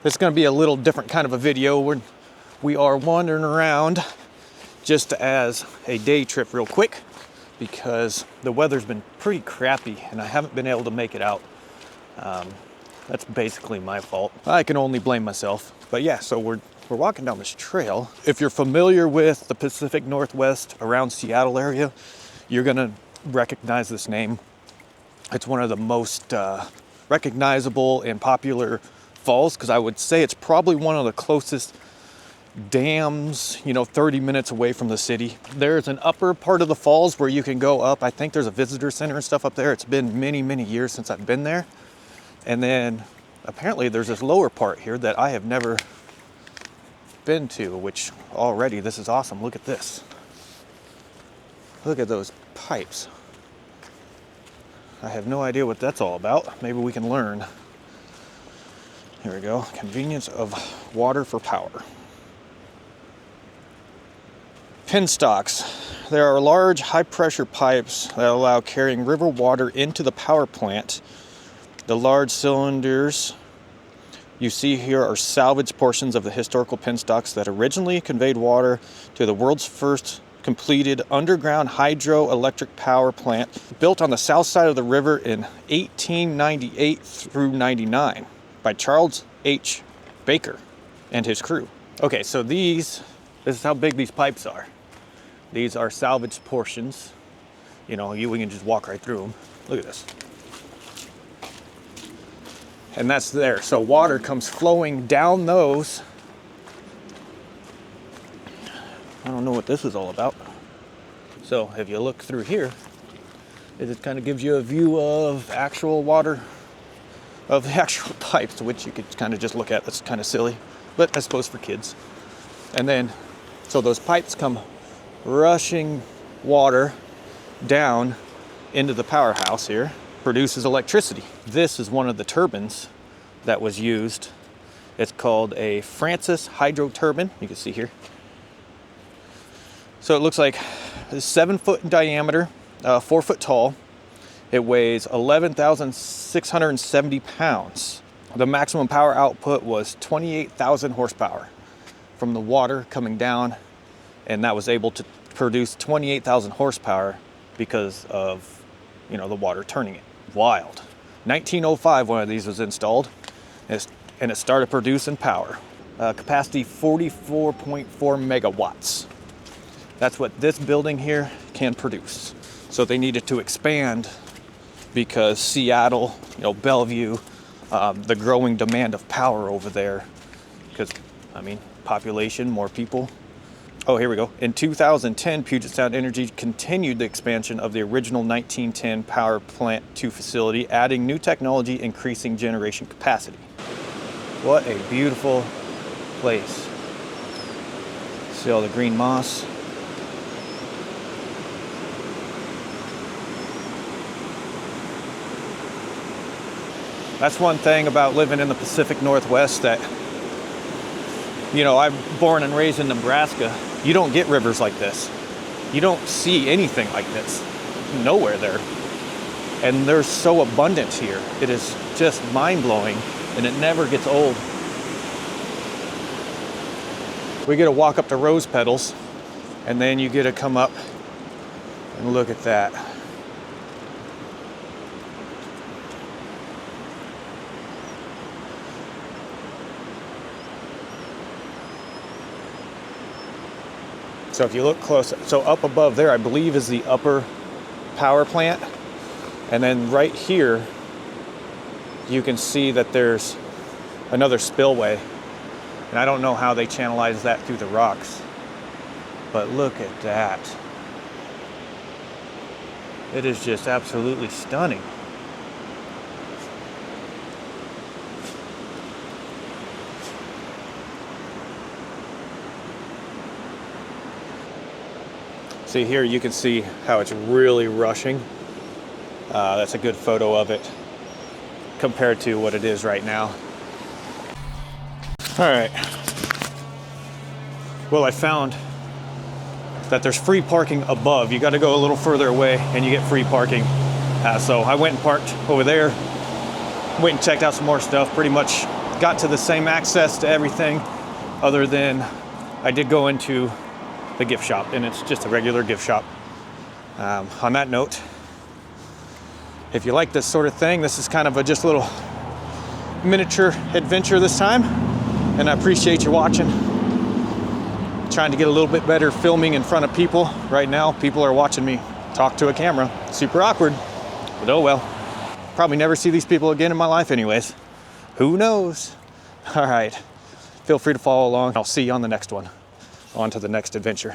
It's gonna be a little different kind of a video. We are wandering around just as a day trip real quick because the weather's been pretty crappy and I haven't been able to make it out. That's basically my fault. I can only blame myself. But yeah, so we're walking down this trail. If you're familiar with the Pacific Northwest around Seattle area, you're gonna recognize this name. It's one of the most recognizable and popular falls, because I would say it's probably one of the closest dams, 30 minutes away from the city. There's an upper part of the falls where you can go up. I think there's a visitor center and stuff up there. It's been many, many years since I've been there. And then apparently there's this lower part here that I have never been to, which already this is awesome. Look at this. Look at those pipes. I have no idea what that's all about. Maybe we can learn. Here we go. Convenience of water for power. Penstocks. There are large high-pressure pipes that allow carrying river water into the power plant. The large cylinders you see here are salvaged portions of the historical penstocks that originally conveyed water to the world's first completed underground hydroelectric power plant built on the south side of the river in 1898 through 99 by Charles H. Baker and his crew. Okay, so this is how big these pipes are. These are salvaged portions. We can just walk right through them. Look at this. And that's there. So water comes flowing down those. I don't know what this is all about. So if you look through here, it just kind of gives you a view of actual water, of the actual pipes, which you could kind of just look at. That's kind of silly, but I suppose for kids. And then, so those pipes come rushing water down into the powerhouse here, produces electricity. This is one of the turbines that was used. It's called a Francis hydro turbine. You can see here. So it looks like it's 7 foot in diameter, 4 foot tall. It weighs 11,670 pounds. The maximum power output was 28,000 horsepower from the water coming down, and that was able to produce 28,000 horsepower because of, the water turning it. Wild. 1905, one of these was installed, and it started producing power. Capacity 44.4 megawatts. That's what this building here can produce. So they needed to expand because Seattle, Bellevue, the growing demand of power over there, because, population, more people. Oh, here we go. In 2010, Puget Sound Energy continued the expansion of the original 1910 Power Plant 2 facility, adding new technology, increasing generation capacity. What a beautiful place. See all the green moss. That's one thing about living in the Pacific Northwest that, I'm born and raised in Nebraska. You don't get rivers like this. You don't see anything like this. Nowhere there. And they're so abundant here. It is just mind-blowing, and it never gets old. We get to walk up to rose petals, and then you get to come up and look at that. So if you look close, so up above there, I believe is the upper power plant. And then right here, you can see that there's another spillway. And I don't know how they channelize that through the rocks, but look at that. It is just absolutely stunning. See here, you can see how it's really rushing. That's a good photo of it compared to what it is right now. All right. Well, I found that there's free parking above. You got to go a little further away and you get free parking. So I went and parked over there, went and checked out some more stuff. Pretty much got to the same access to everything, other than I did go into the gift shop, and it's just a regular gift shop. On that note, if you like this sort of thing, this is kind of just a little miniature adventure this time, and I appreciate you watching. Trying to get a little bit better filming in front of people. Right now, people are watching me talk to a camera. Super awkward, but oh well. Probably never see these people again in my life anyways. Who knows? All right, feel free to follow along. I'll see you on the next one. On to the next adventure.